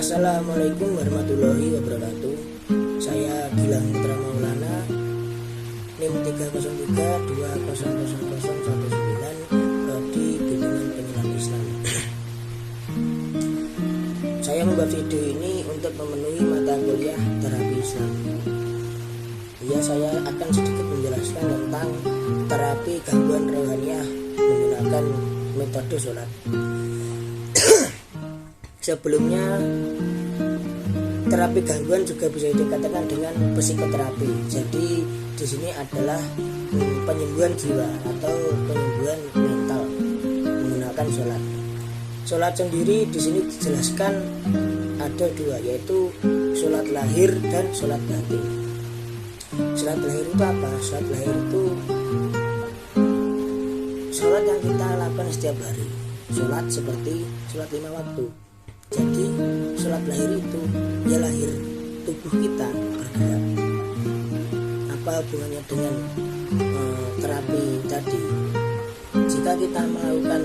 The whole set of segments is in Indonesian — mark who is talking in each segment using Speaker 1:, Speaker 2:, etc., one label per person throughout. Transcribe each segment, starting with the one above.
Speaker 1: Assalamualaikum warahmatullahi wabarakatuh. Saya Gilang Putra Maulana, NIM 303200019, Prodi Bimbingan Penyiaran Islam. Saya membuat video ini untuk memenuhi mata kuliah terapi Islam. Saya akan sedikit menjelaskan tentang terapi gangguan rohaniah menggunakan metode sholat. Sebelumnya, terapi gangguan juga bisa dikatakan dengan psikoterapi. Jadi di sini adalah penyembuhan jiwa atau penyembuhan mental menggunakan sholat. Sholat sendiri di sini dijelaskan ada dua, yaitu sholat lahir dan sholat batin. Sholat lahir itu apa? Sholat lahir itu sholat yang kita lakukan setiap hari. Sholat seperti sholat 5 waktu. Jadi sholat lahir itu ya lahir tubuh kita bergerak. Apa hubungannya dengan terapi tadi? Jika kita melakukan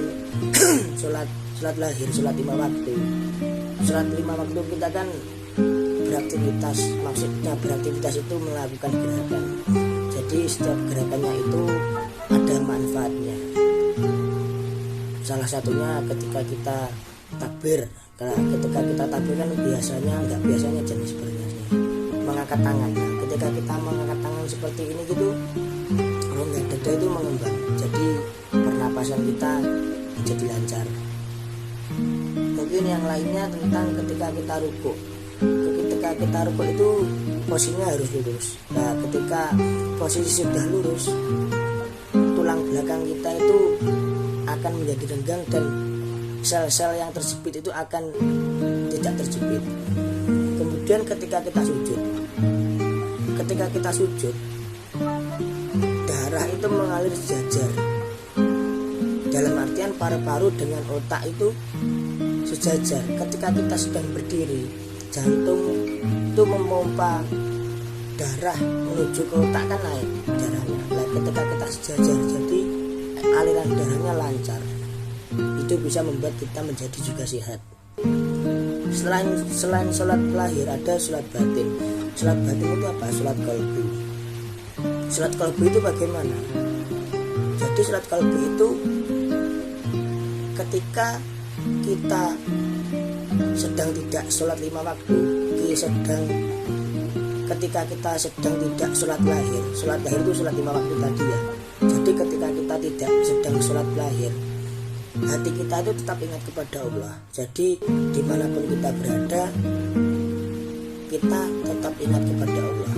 Speaker 1: sholat lahir, sholat 5 waktu, sholat 5 waktu kita kan beraktivitas, maksudnya beraktivitas itu melakukan gerakan. Jadi setiap gerakannya itu ada manfaatnya. Salah satunya ketika kita takbir. Ketika kita takbir kan nggak biasanya jenis sebenarnya mengangkat tangan. Nah, ketika kita mengangkat tangan seperti ini gitu, rongga dada itu mengembang. Jadi pernapasan kita menjadi lancar. Mungkin yang lainnya tentang ketika kita rukuk. Ketika kita rukuk itu posisinya harus lurus. Nah, ketika posisi sudah lurus, tulang belakang kita itu akan menjadi renggang dan sel-sel yang terjepit itu akan tidak terjepit. Kemudian ketika kita sujud, darah itu mengalir sejajar. Dalam artian paru-paru dengan otak itu sejajar. Ketika kita sedang berdiri, jantung itu memompa darah menuju ke otak kan naik darahnya. Nah, ketika kita sejajar, jadi aliran darahnya lancar. Itu bisa membuat kita menjadi juga sehat. Selain sholat lahir ada sholat batin. Sholat batin itu apa? Sholat qalbi. Sholat qalbi itu bagaimana? Jadi sholat qalbi itu ketika kita sedang tidak sholat 5 waktu, ketika kita sedang tidak sholat lahir. Sholat lahir itu sholat 5 waktu tadi ya. Jadi ketika kita tidak sedang sholat lahir, hati kita itu tetap ingat kepada Allah. Jadi dimanapun kita berada, kita tetap ingat kepada Allah.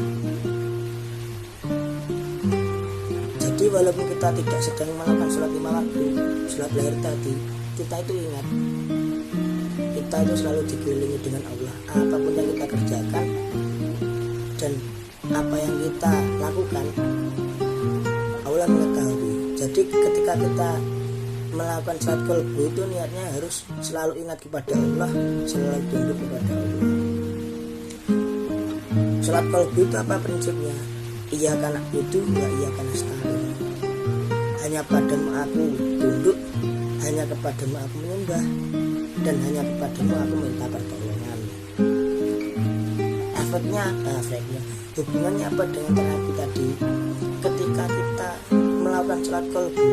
Speaker 1: Jadi walaupun kita tidak sedang melakukan sholat 5 waktu, sholat lahir tadi, kita itu ingat. Kita itu selalu dikelilingi dengan Allah. Apapun yang kita kerjakan dan apa yang kita lakukan, Allah mengetahui. Jadi ketika kita melakukan sholat qalbi itu niatnya harus selalu ingat kepada Allah, selalu tunduk kepada Allah. Sholat qalbi itu apa prinsipnya? Iyyaka na'budu wa iyyaka nasta'in. Hanya padamu aku tunduk, hanya kepadamu aku menyembah, dan hanya kepadamu aku minta pertolongan. Efeknya hubungannya apa dengan terapi tadi? Ketika kita melakukan sholat qalbi,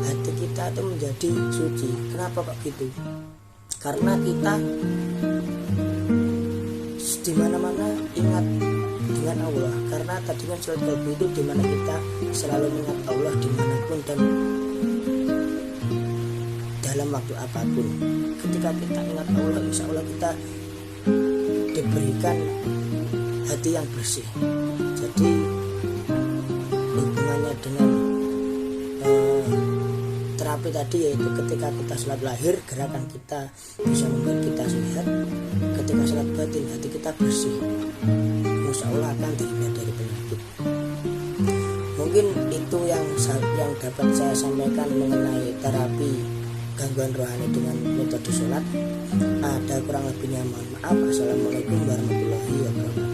Speaker 1: hati kita itu menjadi suci. Kenapa kok gitu? Karena kita di mana-mana ingat dengan Allah. Karena tadi kan sholat qalbi itu di mana kita selalu mengingat Allah dimanapun dan dalam waktu apapun. Ketika kita ingat Allah, insya Allah kita diberikan hati yang bersih. Jadi hubungannya dengan terapi tadi yaitu ketika kita sholat lahir, gerakan kita bisa membuat kita sehat. Ketika sholat batin, hati kita bersih, insya Allah akan terhindar dari penyakit. Mungkin itu yang dapat saya sampaikan mengenai terapi gangguan rohani dengan metode sholat. Ada kurang lebihnya mohon maaf. Assalamualaikum warahmatullahi wabarakatuh.